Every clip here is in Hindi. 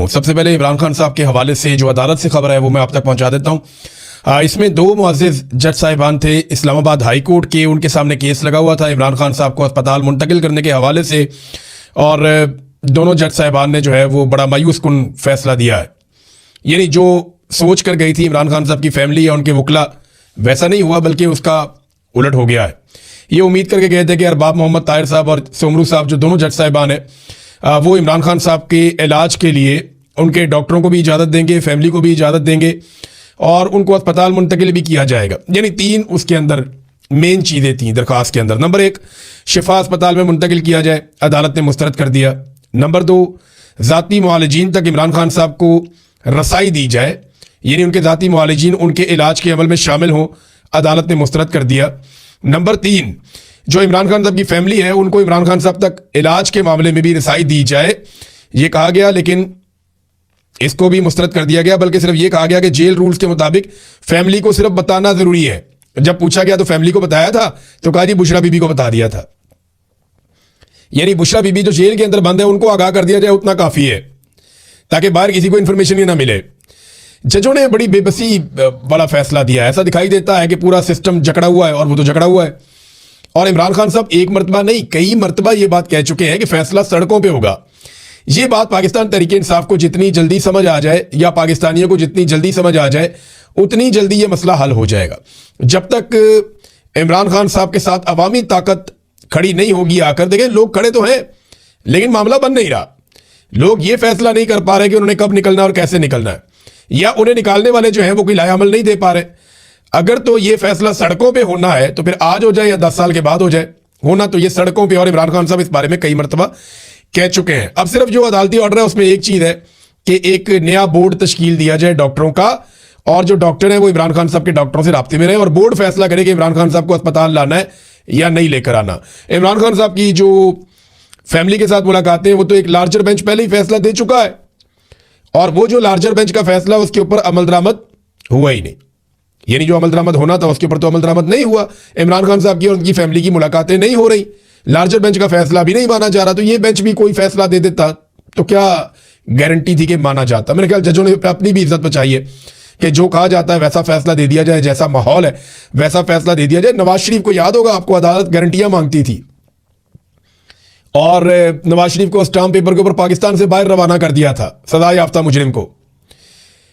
सबसे पहले इमरान खान साहब के हवाले से जो अदालत से खबर है वो मैं आप तक पहुंचा देता हूं। इसमें दो मुअज़्ज़िज़ जज साहिबान थे इस्लामाबाद हाई कोर्ट के, उनके सामने केस लगा हुआ था इमरान खान साहब को अस्पताल मुंतकिल करने के हवाले से, और दोनों जज साहिबान ने जो है वो बड़ा मायूस कुन फैसला दिया है। यानी जो सोच कर गई थी इमरान खान साहब की फैमिली या उनके वकला, वैसा नहीं हुआ बल्कि उसका उलट हो गया है। ये उम्मीद करके गए थे कि अरबाब मोहम्मद ताहिर साहब और सोमरू साहब जो दोनों जज साहिबान हैं वो इमरान खान साहब के इलाज के लिए उनके डॉक्टरों को भी इजाज़त देंगे, फैमिली को भी इजाज़त देंगे और उनको अस्पताल मुंतकिल भी किया जाएगा। यानी तीन उसके अंदर मेन चीज़ें थी दरख्वास्त के अंदर। नंबर एक, शिफा अस्पताल में मुंतकिल किया जाए, अदालत ने मुस्तरद कर दिया। नंबर दो, ज़ाती मुआलिजीन तक इमरान खान साहब को रसाई दी जाए, यानी उनके ज़ाती मुआलिजीन उनके इलाज के अमल में शामिल हों, अदालत ने मुस्तरद कर दिया। नंबर तीन, जो इमरान खान साहब की फैमिली है उनको इमरान खान साहब तक इलाज के मामले में भी रसाई दी जाए, ये कहा गया, लेकिन इसको भी मुस्तरद कर दिया गया। बल्कि सिर्फ ये कहा गया कि जेल रूल्स के मुताबिक फैमिली को सिर्फ बताना जरूरी है। जब पूछा गया तो फैमिली को बताया था, तो कहा जी बुशरा बीबी को बता दिया था। यानी बुशरा बीबी जो जेल के अंदर बंद है उनको आगाह कर दिया जाए, उतना काफी है ताकि बाहर किसी को इंफॉर्मेशन ही ना मिले। जजों ने बड़ी बेबसी वाला फैसला दिया है। ऐसा दिखाई देता है कि पूरा सिस्टम जकड़ा हुआ है, और वो तो जकड़ा हुआ है। और इमरान खान साहब एक मरतबा नहीं कई मरतबा ये बात कह चुके हैं कि फैसला सड़कों पे होगा। ये बात पाकिस्तान तहरीक इंसाफ को जितनी जल्दी समझ आ जाए या पाकिस्तानियों को जितनी जल्दी समझ आ जाए उतनी जल्दी ये मसला हल हो जाएगा। जब तक इमरान खान साहब के साथ अवामी ताकत खड़ी नहीं होगी आकर, देखें लोग खड़े तो हैं लेकिन मामला बन नहीं रहा। लोग ये फैसला नहीं कर पा रहे कि उन्होंने कब निकलना और कैसे निकलना है, या उन्हें निकालने वाले जो हैं वो कोई लाया अमल नहीं दे पा रहे। अगर तो ये फैसला सड़कों पे होना है तो फिर आज हो जाए या 10 साल के बाद हो जाए, होना तो ये सड़कों पे, और इमरान खान साहब इस बारे में कई मरतबा कह चुके हैं। अब सिर्फ जो अदालती ऑर्डर है उसमें एक चीज है कि एक नया बोर्ड तश्कील दिया जाए डॉक्टरों का, और जो डॉक्टर है वो इमरान खान साहब के डॉक्टरों से राब्ते में रहे और बोर्ड फैसला करे कि इमरान खान साहब को अस्पताल लाना है या नहीं लेकर आना। इमरान खान साहब की जो फैमिली के साथ मुलाकातें, वो तो एक लार्जर बेंच पहले ही फैसला दे चुका है, और वो जो लार्जर बेंच का फैसला उसके ऊपर अमल दरामद हुआ ही नहीं। यानी जो अमल दरामद होना था उसके ऊपर तो अमल दरामद नहीं हुआ। इमरान खान साहब की और उनकी फैमिली की मुलाकातें नहीं हो रही, लार्जर बेंच का फैसला भी नहीं माना जा रहा। तो ये बेंच भी कोई फैसला दे देता तो क्या गारंटी थी कि माना जाता। मेरे ख्याल जजों ने अपनी भी इज्जत बचाई है कि जो कहा जाता है वैसा फैसला दे दिया जाए, जैसा माहौल है वैसा फैसला दे दिया जाए। नवाज शरीफ को याद होगा, आपको अदालत गारंटियां मांगती थी और नवाज शरीफ को स्टाम्प पेपर के ऊपर पाकिस्तान से बाहर रवाना कर दिया था सजा याफ्ता मुजरिम को।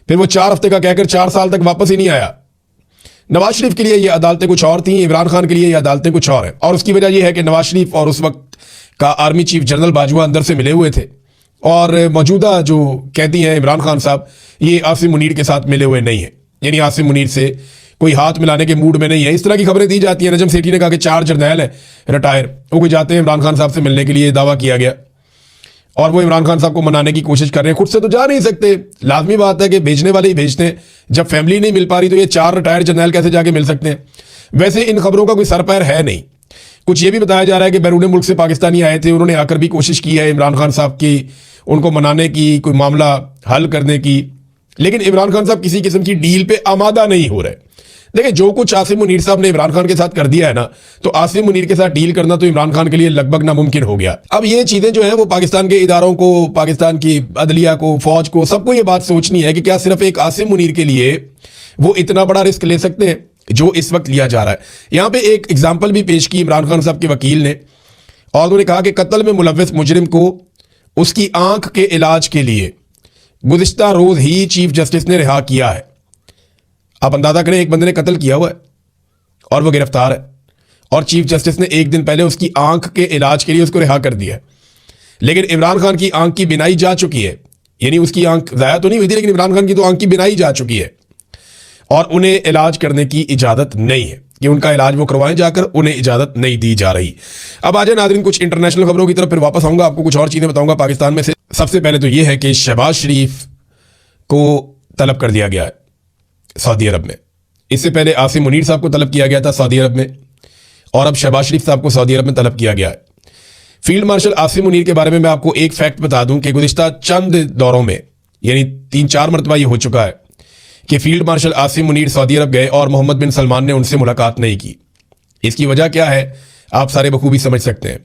फिर वो 4 हफ्ते का कहकर 4 साल तक वापस ही नहीं आया। नवाज शरीफ के लिए ये अदालतें कुछ और थी, इमरान खान के लिए ये अदालतें कुछ और हैं। और उसकी वजह यह है कि नवाज शरीफ और उस वक्त का आर्मी चीफ जनरल बाजवा अंदर से मिले हुए थे, और मौजूदा जो कैदी हैं इमरान खान साहब, ये आसिम मुनीर के साथ मिले हुए नहीं है। यानी आसिम मुनीर से कोई हाथ मिलाने के मूड में नहीं है। इस तरह की खबरें दी जाती हैं। नजम सेठी ने कहा कि 4 जर्नैल हैं रिटायर, वो कोई जाते हैं इमरान खान साहब से मिलने के लिए, दावा किया गया, और वो इमरान खान साहब को मनाने की कोशिश कर रहे हैं। खुद से तो जा नहीं सकते, लाजमी बात है कि भेजने वाले ही भेजते हैं। जब फैमिली नहीं मिल पा रही तो ये 4 रिटायर जर्नैल कैसे जाके मिल सकते हैं। वैसे इन खबरों का कोई सर पैर है नहीं। कुछ ये भी बताया जा रहा है कि बैरून मुल्क से पाकिस्तानी आए थे, उन्होंने आकर भी कोशिश की है इमरान खान साहब की उनको मनाने की, कोई मामला हल करने की, लेकिन इमरान खान साहब किसी किस्म की डील पे आमादा नहीं हो रहे। देखिए जो कुछ आसिम मुनीर साहब ने इमरान खान के साथ कर दिया है ना, तो आसिम मुनीर के साथ डील करना तो इमरान खान के लिए लगभग नामुमकिन हो गया। अब ये चीजें जो है वो पाकिस्तान के इदारों को, पाकिस्तान की अदलिया को, फौज को, सबको ये बात सोचनी है कि क्या सिर्फ एक आसिम मुनीर के लिए वो इतना बड़ा रिस्क ले सकते हैं जो इस वक्त लिया जा रहा है। यहां पर एक एग्जाम्पल भी पेश की इमरान खान साहब के वकील ने, और उन्होंने कहा कि कत्ल में मुलव्वस मुजरिम को उसकी आंख के इलाज के लिए गुज़िश्ता रोज ही चीफ जस्टिस ने रिहा किया है। आप अंदाजा करें, एक बंदे ने कत्ल किया हुआ है और वो गिरफ्तार है, और चीफ जस्टिस ने एक दिन पहले उसकी आंख के इलाज के लिए उसको रिहा कर दिया है। लेकिन इमरान खान की आंख की बिनाई जा चुकी है, यानी उसकी आंख ज़ाया तो नहीं हुई थी, लेकिन इमरान खान की तो आंख की बिनाई जा चुकी है, और उन्हें इलाज करने की इजाज़त नहीं है कि उनका इलाज वो करवाएं जाकर, उन्हें इजाज़त नहीं दी जा रही। अब आ जाए नाज़रीन कुछ इंटरनेशनल खबरों की तरफ, फिर वापस आऊँगा, आपको कुछ और चीज़ें बताऊँगा पाकिस्तान में से। सबसे पहले तो ये है कि शहबाज शरीफ को तलब कर दिया गया है सऊदी अरब में। इससे पहले आसिम मुनीर साहब को तलब किया गया था सऊदी अरब में, और अब शहबाज शरीफ साहब को सऊदी अरब में तलब किया गया है। फील्ड मार्शल आसिम मुनीर के बारे में मैं आपको एक फैक्ट बता दूं कि गुज़िश्ता चंद दौरों में, यानी 3-4 मरतबा ये हो चुका है कि फील्ड मार्शल आसिम मुनीर सऊदी अरब गए और मोहम्मद बिन सलमान ने उनसे मुलाकात नहीं की। इसकी वजह क्या है आप सारे बखूबी समझ सकते हैं।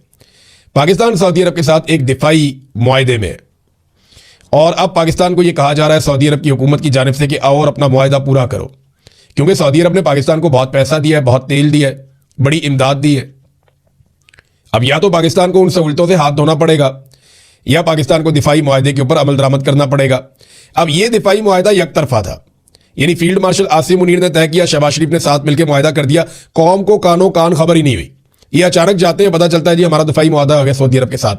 पाकिस्तान सऊदी अरब के साथ एक दिफाई मुआहदे में, और अब पाकिस्तान को यह कहा जा रहा है सऊदी अरब की हुकूमत की जानिब से कि आओ और अपना मुआहिदा पूरा करो, क्योंकि सऊदी अरब ने पाकिस्तान को बहुत पैसा दिया है, बहुत तेल दिया है, बड़ी इमदाद दी है। अब या तो पाकिस्तान को उन सहूलतों से हाथ धोना पड़ेगा या पाकिस्तान को दिफाई मुआहिदे के ऊपर अमल दरामद करना पड़ेगा। अब यह दिफाई मुआहिदा एक तरफा था, यानी फील्ड मार्शल आसिम मुनीर ने तय किया, शहबाज शरीफ ने साथ मिलकर मुआहिदा कर दिया, कौम को कानो कान खबर ही नहीं हुई। ये अचानक जाते हैं, पता चलता है जी हमारा दिफाई मुआहिदा हो गया सऊदी अरब के साथ,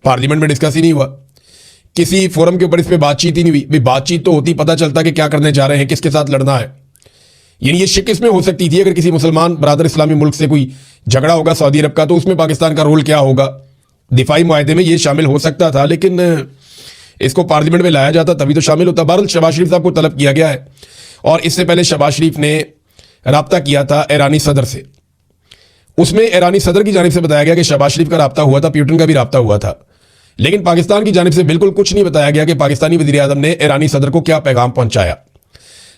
पार्लियामेंट में डिस्कस ही नहीं हुआ, किसी फोरम के ऊपर इस पर बातचीत ही नहीं हुई। बातचीत तो होती, पता चलता कि क्या करने जा रहे हैं, किसके साथ लड़ना है। यानी ये शिक इसमें हो सकती थी अगर किसी मुसलमान बरादर इस्लामी मुल्क से कोई झगड़ा होगा सऊदी अरब का, तो उसमें पाकिस्तान का रोल क्या होगा, दिफाई मुआहिदे में ये शामिल हो सकता था, लेकिन इसको पार्लियामेंट में लाया जाता तभी तो शामिल होता। बहरहाल शहबाज शरीफ साहब को तलब किया गया है और इससे पहले शहबाज शरीफ ने राब्ता किया था ईरानी सदर से। उसमें ईरानी सदर की जानिब से बताया गया कि शहबाज शरीफ का राब्ता हुआ था, पुतिन का भी राब्ता हुआ था, लेकिन पाकिस्तान की जानिब से बिल्कुल कुछ नहीं बताया गया कि पाकिस्तानी वज़ीर आज़म ने ईरानी सदर को क्या पैगाम पहुंचाया।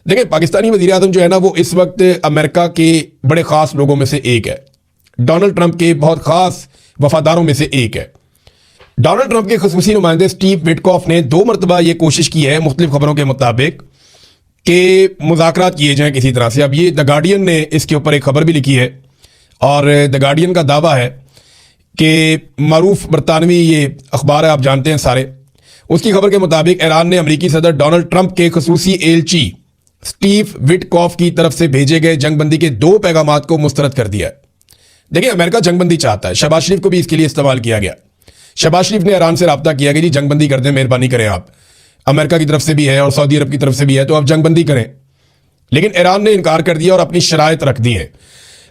देखिए, पाकिस्तानी वज़ीर आज़म जो है ना, वो इस वक्त अमेरिका के बड़े ख़ास लोगों में से एक है, डोनाल्ड ट्रंप के बहुत ख़ास वफादारों में से एक है। डोनाल्ड ट्रंप के ख़ुसूसी नुमाइंदे स्टीव विटकॉफ ने 2 मरतबा ये कोशिश की है मुख्तलिफ खबरों के मुताबिक कि मुज़ाकरात किए जाएं किसी तरह से। अब ये द गार्डियन ने इसके ऊपर एक खबर भी लिखी है और द गार्डियन का दावा है कि मारूफ बरतानवी ये अखबार है, आप जानते हैं सारे, उसकी खबर के मुताबिक ईरान ने अमेरिकी सदर डोनाल्ड ट्रंप के ख़ुसूसी एलची स्टीव विटकॉफ की तरफ से भेजे गए जंगबंदी के 2 पैगामात को मुस्तरद कर दिया है। देखिए, अमेरिका जंगबंदी चाहता है, शहबाज शरीफ को भी इसके लिए इस्तेमाल किया गया। शहबाज शरीफ ने ईरान से राब्ता किया कि जी जंगबंदी कर दें, मेहरबानी करें, आप अमेरिका की तरफ से भी है और सऊदी अरब की तरफ से भी है, तो आप जंगबंदी करें। लेकिन ईरान ने इनकार कर दिया और अपनी शराइत रख दी है।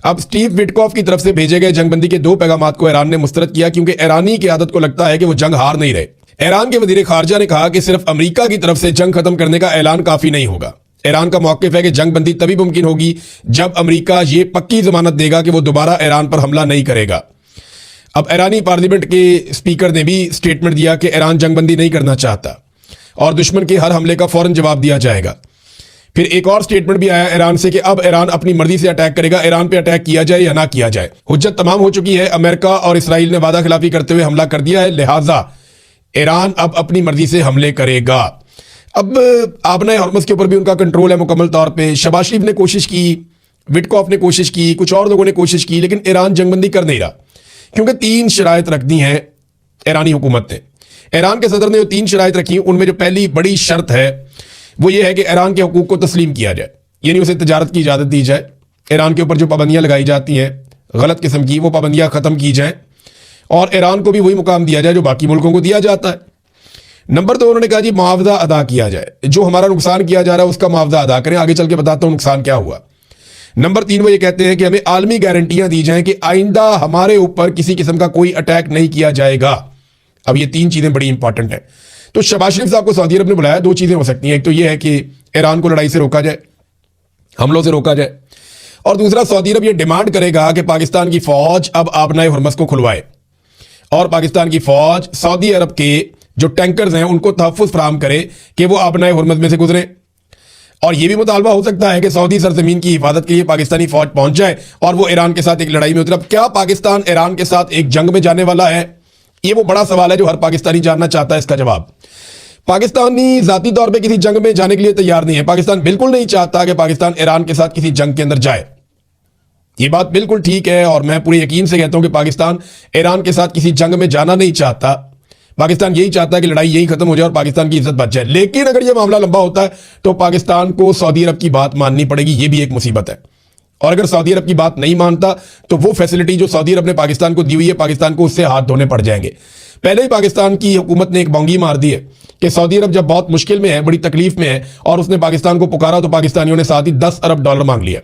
अब स्टीव विटकॉफ की तरफ से भेजे गए जंगबंदी के 2 पैगामात को ईरान ने मुस्तरद किया, क्योंकि ईरानी की आदत को लगता है कि वो जंग हार नहीं रहे। ईरान के वजीर खारजा ने कहा कि सिर्फ अमेरिका की तरफ से जंग खत्म करने का ऐलान काफी नहीं होगा। ईरान का मौक़िफ़ है कि जंगबंदी तभी मुमकिन होगी जब अमेरिका ये पक्की जमानत देगा कि वो दोबारा ईरान पर हमला नहीं करेगा। अब ईरानी पार्लियामेंट के स्पीकर ने भी स्टेटमेंट दिया कि ईरान जंगबंदी नहीं करना चाहता और दुश्मन के हर हमले का फौरन जवाब दिया जाएगा। फिर एक और स्टेटमेंट भी आया ईरान से कि अब ईरान अपनी मर्जी से अटैक करेगा, ईरान पे अटैक किया जाए या ना किया जाए। हुज्जत तमाम हो चुकी है, अमेरिका और इसराइल ने वादा खिलाफी करते हुए हमला कर दिया है, लिहाजा ईरान अब अपनी मर्जी से हमले करेगा। अब आबना हरमुज़ के ऊपर भी उनका कंट्रोल है मुकम्मल तौर पे। शहबाज शरीफ ने कोशिश की, विटकॉफ ने कोशिश की, कुछ और लोगों ने कोशिश की, लेकिन ईरान जंगबंदी कर नहीं रहा, क्योंकि 3 शराइत रख दी हैं ईरानी हुकूमत ने। ईरान के सदर ने जो 3 शराइत रखी, उनमें जो पहली बड़ी शर्त है वो ये है कि ईरान के हुकूक को तस्लीम किया जाए, यानी उसे तजारत की इजाज़त दी जाए। ईरान के ऊपर जो पाबंदियाँ लगाई जाती हैं गलत किस्म की, वो पाबंदियाँ ख़त्म की जाएँ और ईरान को भी वही मुकाम दिया जाए जो बाकी मुल्कों को दिया जाता है। नंबर 2, उन्होंने कहा जी मुआवजा अदा किया जाए, जो हमारा नुकसान किया जा रहा है उसका मुआवजा अदा करें, आगे चल के बताता हूँ नुकसान क्या हुआ। नंबर 3, वो ये कहते हैं कि हमें आलमी गारंटियां दी जाएं कि आइंदा हमारे ऊपर किसी किस्म का कोई अटैक नहीं किया जाएगा। अब ये 3 चीजें बड़ी इंपॉर्टेंट हैं। तो शहबाज शरीफ साहब को सऊदी अरब ने बुलाया, 2 चीजें हो सकती हैं, एक तो ये है कि ईरान को लड़ाई से रोका जाए, हमलों से रोका जाए, और दूसरा सऊदी अरब ये डिमांड करेगा कि पाकिस्तान की फौज अब आबनाए हरमुज़ को खुलवाए और पाकिस्तान की फौज सऊदी अरब के जो टैंकर्स हैं उनको तहफ़्फ़ुज़ फराहम करे कि वो आबनाए हरमुज़ में से गुजरें। और यह भी मुतालबा हो सकता है कि सऊदी सरजमीन की हिफाजत के लिए पाकिस्तानी फौज पहुंच जाए और वो ईरान के साथ एक लड़ाई में उतरे। अब क्या पाकिस्तान ईरान के साथ एक जंग में जाने वाला है? ये वो बड़ा सवाल है जो हर पाकिस्तानी जानना चाहता है। इसका जवाब, पाकिस्तानी जाती तौर पे किसी जंग में जाने के लिए तैयार नहीं है। पाकिस्तान बिल्कुल नहीं चाहता कि पाकिस्तान ईरान के साथ किसी जंग के अंदर जाए। ये बात बिल्कुल ठीक है और मैं पूरे यकीन से कहता हूं कि पाकिस्तान ईरान के साथ किसी जंग में जाना नहीं चाहता। पाकिस्तान यही चाहता है कि लड़ाई यही खत्म हो जाए और पाकिस्तान की इज्जत बच जाए। लेकिन अगर यह मामला लंबा होता है तो पाकिस्तान को सऊदी अरब की बात माननी पड़ेगी। यह भी एक मुसीबत है। और अगर सऊदी अरब की बात नहीं मानता तो वो फैसिलिटी जो सऊदी अरब ने पाकिस्तान को दी हुई है, पाकिस्तान को उससे हाथ धोने पड़ जाएंगे। पहले ही पाकिस्तान की हुकूमत ने एक बोंगी मार दी है कि सऊदी अरब जब बहुत मुश्किल में है, बड़ी तकलीफ में है और उसने पाकिस्तान को पुकारा तो पाकिस्तानियों ने साथ ही $10 अरब मांग लिया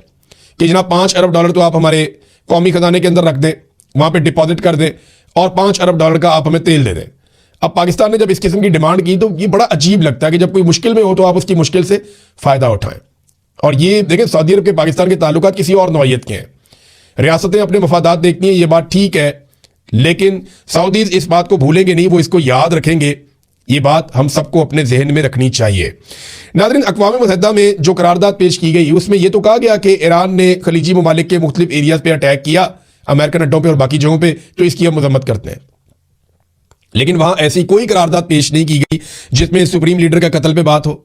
कि जनाब $5 अरब तो आप हमारे कौमी खजाने के अंदर रख दें, वहां पे डिपॉजिट कर दें और $5 अरब का आप हमें तेल दे दें। अब पाकिस्तान ने जब इस किस्म की डिमांड की तो ये बड़ा अजीब लगता है कि जब कोई मुश्किल में हो तो आप उसकी मुश्किल से फायदा उठाएं। और ये देखें, सऊदी अरब के पाकिस्तान के ताल्लुकात किसी और नौइयत के हैं। रियासतें अपने मफादात देखती हैं, ये बात ठीक है, लेकिन सऊदीज इस बात को भूलेंगे नहीं, वो इसको याद रखेंगे। ये बात हम सबको अपने जहन में रखनी चाहिए। नाज़रीन, अक़वाम मुत्तहिदा में जो करारदाद पेश की गई उसमें यह तो कहा गया कि ईरान ने खलीजी ममालिक के मुख्तलिफ एरियाज पे अटैक किया, अमेरिकन अड्डों पे और बाकी जगहों पे, तो इसकी हम मजम्मत करते हैं। लेकिन वहां ऐसी कोई करारदाद पेश नहीं की गई जिसमें सुप्रीम लीडर का कत्ल पे बात हो,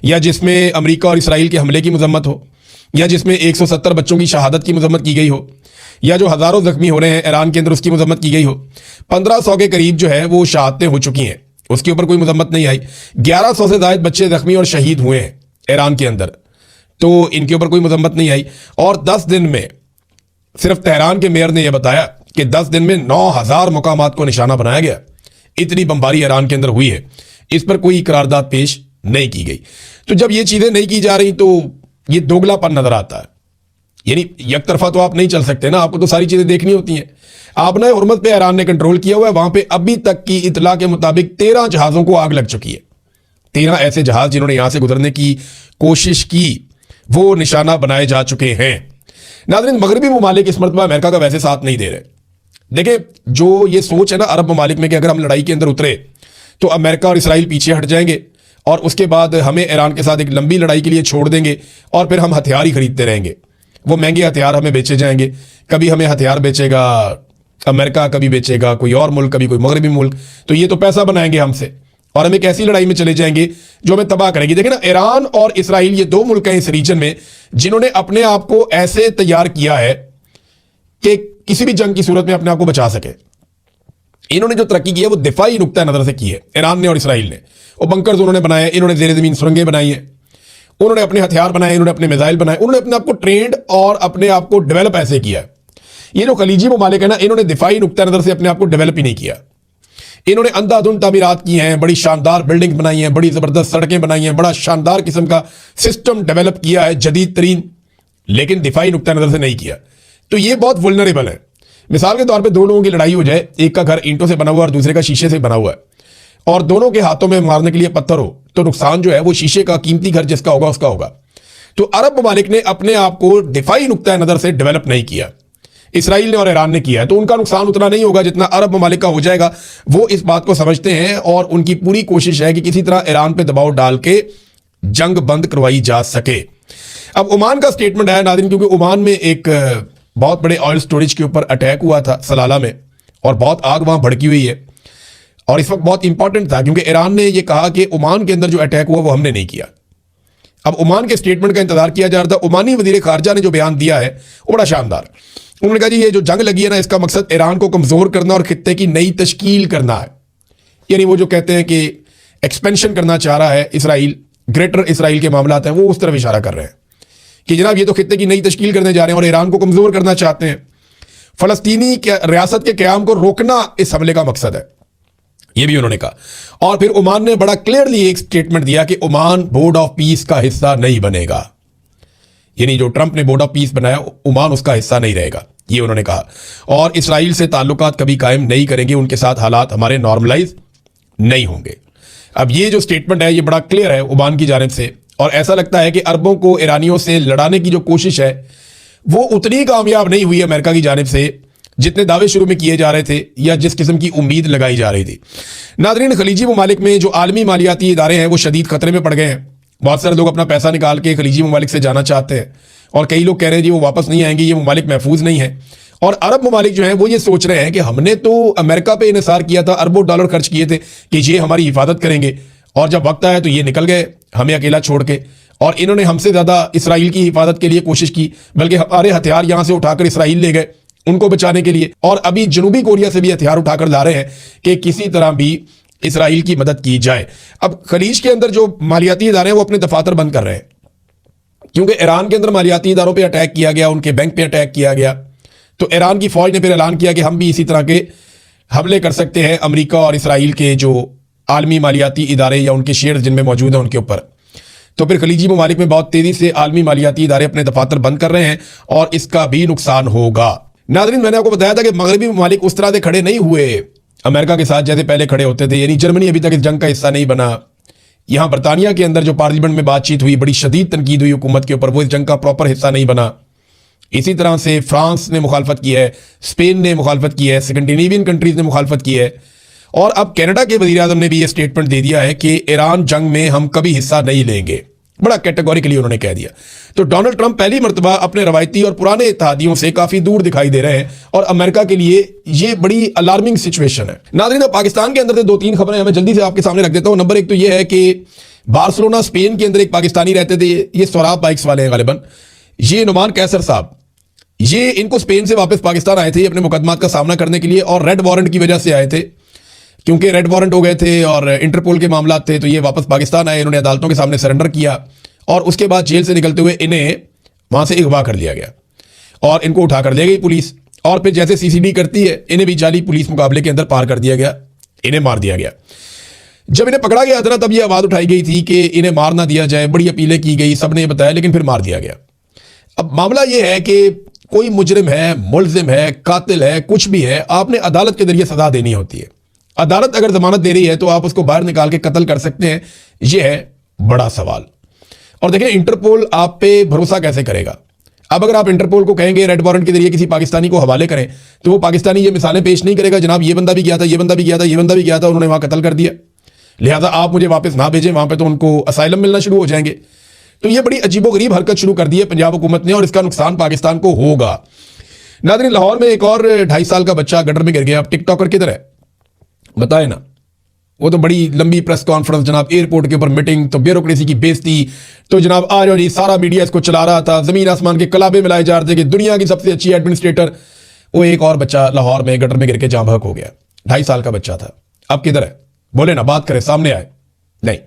या जिसमें अमेरिका और इसराइल के हमले की मजम्मत हो, या जिसमें 170 बच्चों की शहादत की मजम्मत की गई हो, या जो हजारों जख्मी हो रहे हैं ईरान के अंदर उसकी मजम्मत की गई हो। 1500 के करीब जो है वो शहादतें हो चुकी हैं, उसके ऊपर कोई मजम्मत नहीं आई। 1100 से ज्यादा बच्चे जख्मी और शहीद हुए हैं ईरान के अंदर, तो इनके ऊपर कोई मजम्मत नहीं आई। और 10 दिन में सिर्फ तेहरान के मेयर ने यह बताया कि 10 दिन में 9000 मुकामात को निशाना बनाया गया। इतनी बमबारी ईरान के अंदर हुई है, इस पर कोई करारदाद पेश नहीं की गई। तो जब ये चीजें नहीं की जा रही तो ये दोगलापन नजर आता है। यानी एक तरफा तो आप नहीं चल सकते ना, आपको तो सारी चीजें देखनी होती हैं। आपने हुर्मत पे ईरान ने कंट्रोल किया हुआ है, वहां पे अभी तक की इतला के मुताबिक 13 जहाजों को आग लग चुकी है। 13 ऐसे जहाज जिन्होंने यहां से गुजरने की कोशिश की वो निशाना बनाए जा चुके हैं। नाज़रीन, मगरबी ममालिक इस मरतबा अमेरिका का वैसे साथ नहीं दे रहे। देखिए, जो ये सोच है ना अरब ममालिक में कि अगर हम लड़ाई के अंदर उतरे तो अमेरिका और इसराइल पीछे हट जाएंगे और उसके बाद हमें ईरान के साथ एक लंबी लड़ाई के लिए छोड़ देंगे और फिर हम हथियार ही खरीदते रहेंगे। वो महंगे हथियार हमें बेचे जाएंगे, कभी हमें हथियार बेचेगा अमेरिका, कभी बेचेगा कोई और मुल्क, कभी कोई मगरबी मुल्क। तो ये तो पैसा बनाएंगे हमसे और हम एक ऐसी लड़ाई में चले जाएंगे जो हमें तबाह करेगी। देखिए ना, ईरान और इसराइल ये दो मुल्क हैं इस रीजन में जिन्होंने अपने आप को ऐसे तैयार किया है कि किसी भी जंग की सूरत में अपने आप को बचा सके। इन्होंने जो तरक्की की है वो दिफाई नुक्ता नजर से की है, ईरान ने और इसराइल ने। वो बंकर्स उन्होंने बनाए, इन्होंने जेर जमीन सुरंगें बनाई हैं, उन्होंने अपने हथियार बनाए, इन्होंने अपने मिसाइल बनाए, उन्होंने अपने आप को ट्रेंड और अपने आप को डेवलप ऐसे किया है। ये जो खलीजी ममालिक है ना, इन्होंने दिफाई नुक्ता नजर से अपने आप को डेवलप ही नहीं किया। इन्होंने अंधाधुंध तामीरात की हैं, बड़ी शानदार बिल्डिंग बनाई हैं, बड़ी जबरदस्त सड़कें बनाई हैं, बड़ा शानदार किस्म का सिस्टम डेवलप किया है जदीद तरीन, लेकिन दिफाई नुक्ता नजर से नहीं किया। तो ये बहुत वुल्नरेबल है। मिसाल के तौर पे दो लोगों की लड़ाई हो जाए, एक का घर ईंटों से बना हुआ और दूसरे का शीशे से बना हुआ है, और दोनों के हाथों में मारने के लिए पत्थर हो, तो नुकसान जो है वो शीशे का कीमती घर जिसका होगा उसका होगा। तो अरब ममालिक ने अपने आप को दिफाई नुक्ता नजर से डेवलप नहीं किया, इसराइल ने और ईरान ने किया है। तो उनका नुकसान उतना नहीं होगा जितना अरब ममालिक का हो जाएगा। वो इस बात को समझते हैं और उनकी पूरी कोशिश है कि किसी तरह ईरान पे दबाव डाल के जंग बंद करवाई जा सके। अब ओमान का स्टेटमेंट आया नाज़रीन, क्योंकि ओमान में एक बहुत बड़े ऑयल स्टोरेज के ऊपर अटैक हुआ था सलाला में, और बहुत आग वहां भड़की हुई है, और इस वक्त बहुत इंपॉर्टेंट था क्योंकि ईरान ने यह कहा कि ओमान के अंदर जो अटैक हुआ वो हमने नहीं किया। अब ओमान के स्टेटमेंट का इंतजार किया जा रहा था। ओमानी वजीर खारजा ने जो बयान दिया है वो बड़ा शानदार। उन्होंने कहा जी ये जो जंग लगी है ना, इसका मकसद ईरान को कमजोर करना और खित्ते की नई तश्कील करना है। यानी वो जो कहते हैं कि एक्सपेंशन करना चाह रहा है इसराइल, ग्रेटर इसराइल के मामला हैं वो उस तरफ इशारा कर रहे हैं कि जनाब ये तो खित्ते की नई तश्कील करने जा रहे हैं और ईरान को कमजोर करना चाहते हैं। फलस्तीनी रियासत के क्याम को रोकना इस हमले का मकसद है, ये भी उन्होंने कहा। और फिर ओमान ने बड़ा क्लियरली एक स्टेटमेंट दिया कि ओमान बोर्ड ऑफ पीस का हिस्सा नहीं बनेगा। यानी जो ट्रंप ने बोर्ड ऑफ पीस बनाया, ओमान उसका हिस्सा नहीं रहेगा, ये उन्होंने कहा। और इसराइल से ताल्लुकात कभी कायम नहीं करेंगे, उनके साथ हालात हमारे नॉर्मलाइज नहीं होंगे। अब ये जो स्टेटमेंट है ये बड़ा क्लियर है ओमान की जानिब से, और ऐसा लगता है कि अरबों को ईरानियों से लड़ाने की जो कोशिश है वो उतनी कामयाब नहीं हुई अमेरिका की जानिब से जितने दावे शुरू में किए जा रहे थे या जिस किस्म की उम्मीद लगाई जा रही थी। नाज़रीन, खलीजी ममालिक में जो आलमी मालियाती इदारे हैं वो शदीद खतरे में पड़ गए हैं। बहुत सारे लोग अपना पैसा निकाल के खलीजी ममालिक से जाना चाहते हैं, और कई लोग कह रहे हैं जी वो वापस नहीं आएंगे, ये ममालिक महफूज नहीं है। और अरब ममालिक जो है वो ये सोच रहे हैं कि हमने तो अमेरिका पे इन्हिसार किया था, अरबों डॉलर खर्च किए थे कि ये हमारी हिफाजत करेंगे, और जब वक्त आया तो ये निकल गए हमें अकेला छोड़ के, और इन्होंने हमसे ज़्यादा इसराइल की हिफाजत के लिए कोशिश की, बल्कि हमारे हथियार यहाँ से उठाकर इसराइल ले गए उनको बचाने के लिए, और अभी जनूबी कोरिया से भी हथियार उठाकर ला रहे हैं कि किसी तरह भी इसराइल की मदद की जाए। अब खलीज के अंदर जो मालियाती इदारे हैं वो अपने दफातर बंद कर रहे हैं, क्योंकि ईरान के अंदर मालियाती इदारों पे अटैक किया गया, उनके बैंक पे अटैक किया गया, तो ईरान की फौज ने फिर ऐलान किया कि हम भी इसी तरह के हमले कर सकते हैं अमेरिका और इसराइल के जो आलमी मालियाती इदारे या उनके शेयर जिनमें मौजूद हैं उनके ऊपर। तो फिर खलीजी ममालिक में बहुत तेजी से आलमी मालियाती इदारे अपने दफातर बंद कर रहे हैं और इसका भी नुकसान होगा। नाज़रीन, मैंने आपको बताया था कि मगरबी ममालिक उस तरह से खड़े नहीं हुए अमेरिका के साथ जैसे पहले खड़े होते थे। यानी जर्मनी अभी तक इस जंग का हिस्सा नहीं बना। यहाँ बरतानिया के अंदर जो पार्लियामेंट में बातचीत हुई, बड़ी शदीद तनकीद हुई हुकूमत के ऊपर, वो इस जंग का प्रॉपर हिस्सा नहीं बना। इसी तरह से फ्रांस ने मुखालफत की है, स्पेन ने मुखालफत की है, स्कैंडिनेवियन कंट्रीज ने मुखालफत की है, और अब कनाडा के वज़ीर आज़म ने भी ये स्टेटमेंट दे दिया है कि ईरान जंग में हम कभी हिस्सा नहीं लेंगे। बड़ा कैटेगोरिकली उन्होंने कह दिया। तो डोनाल्ड ट्रंप पहली मर्तबा अपने रवायती और पुराने इत्तेहादियों से काफी दूर दिखाई दे रहे हैं और अमेरिका के लिए ये बड़ी अलार्मिंग सिचुएशन है। नाज़रीन, पाकिस्तान के अंदर से 2-3 खबरें मैं जल्दी से आपके सामने रख देता हूं। नंबर 1 तो ये है कि बार्सिलोना स्पेन के अंदर एक पाकिस्तानी रहते थे, ये सोराब बाइक्स वाले हैं गालिबन, ये नुमान कैसर साहब, ये इनको स्पेन से वापस पाकिस्तान आए थे अपने मुकदमात का सामना करने के लिए और रेड वारंट की वजह से आए थे, क्योंकि रेड वारंट हो गए थे और इंटरपोल के मामला थे, तो ये वापस पाकिस्तान आए, इन्होंने अदालतों के सामने सरेंडर किया और उसके बाद जेल से निकलते हुए इन्हें वहां से अगवा कर लिया गया और इनको उठा कर ले गई पुलिस और फिर जैसे सीसीडी करती है इन्हें भी जाली पुलिस मुकाबले के अंदर पार कर दिया गया, इन्हें मार दिया गया। जब इन्हें पकड़ा गया था तब यह आवाज उठाई गई थी कि इन्हें मार ना दिया जाए, बड़ी अपीलें की गई, सबने ये बताया, लेकिन फिर मार दिया गया। अब मामला यह है कि कोई मुजरिम है, मुलजिम है, कातिल है, कुछ भी है, आपने अदालत के जरिए सजा देनी होती है। अदालत अगर जमानत दे रही है तो आप उसको बाहर निकाल के कत्ल कर सकते हैं, यह है बड़ा सवाल। और देखिए, इंटरपोल आप पे भरोसा कैसे करेगा? अब अगर आप इंटरपोल को कहेंगे रेड वारंट के जरिए किसी पाकिस्तानी को हवाले करें तो वो पाकिस्तानी ये मिसालें पेश नहीं करेगा, जनाब ये बंदा भी गया था, ये बंदा भी गया था, ये बंदा भी गया था, उन्होंने वहां कत्ल कर दिया, लिहाजा आप मुझे वापस ना भेजें, वहां पे तो उनको असाइलम मिलना शुरू हो जाएंगे। तो ये बड़ी अजीबोगरीब हरकत शुरू कर दी है पंजाब हुकूमत ने और इसका नुकसान पाकिस्तान को होगा। नाज़रीन, लाहौर में एक और 2.5 साल का बच्चा गटर में गिर गया। अब टिकटॉकर किधर है बताए ना, वो तो बड़ी लंबी प्रेस कॉन्फ्रेंस, जनाब एयरपोर्ट के ऊपर मीटिंग, तो ब्यूरोक्रेसी की बेइज्जती, तो जनाब आ जाओ जी, सारा मीडिया इसको चला रहा था, जमीन आसमान के कलाबे मिलाए जा रहे थे कि दुनिया की सबसे अच्छी एडमिनिस्ट्रेटर। वो एक और बच्चा लाहौर में गटर में गिर के जाँ बहक हो गया, 2.5 साल का बच्चा था। अब किधर है? बोले ना, बात करें, सामने आए। नहीं,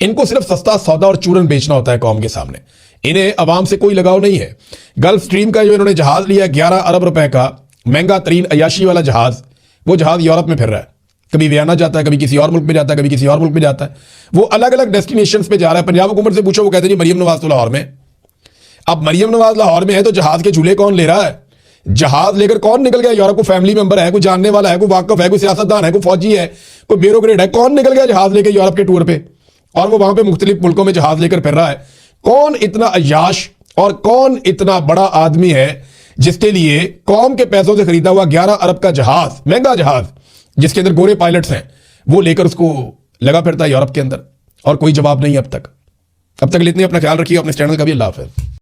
इनको सिर्फ सस्ता सौदा और चूरन बेचना होता है कौम के सामने, इन्हें अवाम से कोई लगाव नहीं है। गल्फ स्ट्रीम का जो इन्होंने जहाज लिया 11 अरब रुपए का महंगा तरीन अयाशी वाला जहाज, वो जहाज यूरोप में फिर रहा है, कभी वियना जाता है, कभी किसी और मुल्क में जाता है, कभी किसी और मुल्क में जाता है, वो अलग अलग डेस्टिनेशंस पे जा रहा है। पंजाब हुकूमत से पूछो, वो कहते हैं मरियम नवाज तो लाहौर में। अब मरियम नवाज लाहौर में है तो जहाज के झूले कौन ले रहा है? जहाज लेकर कौन निकल गया यूरोप? को फैमिली मेंबर है, कोई जानने वाला है, कोई वाकफ है, कोई सियासतदान है, कोई फौजी है, कोई ब्यूरोक्रेट है, कौन निकल गया जहाज लेकर यूरोप के टूर पे और वो वहां पे मुख्तलिफ मुल्कों में जहाज लेकर फिर रहा है? कौन इतना अय्याश और कौन इतना बड़ा आदमी है जिसके लिए कौम के पैसों से खरीदा हुआ 11 अरब का जहाज, महंगा जहाज जिसके अंदर गोरे पायलट्स हैं, वो लेकर उसको लगा फिरता है यूरोप के अंदर और कोई जवाब नहीं अब तक। अब तक इतने अपना ख्याल रखिए, अपने चैनल का भी। अल्लाह हाफ़िज़।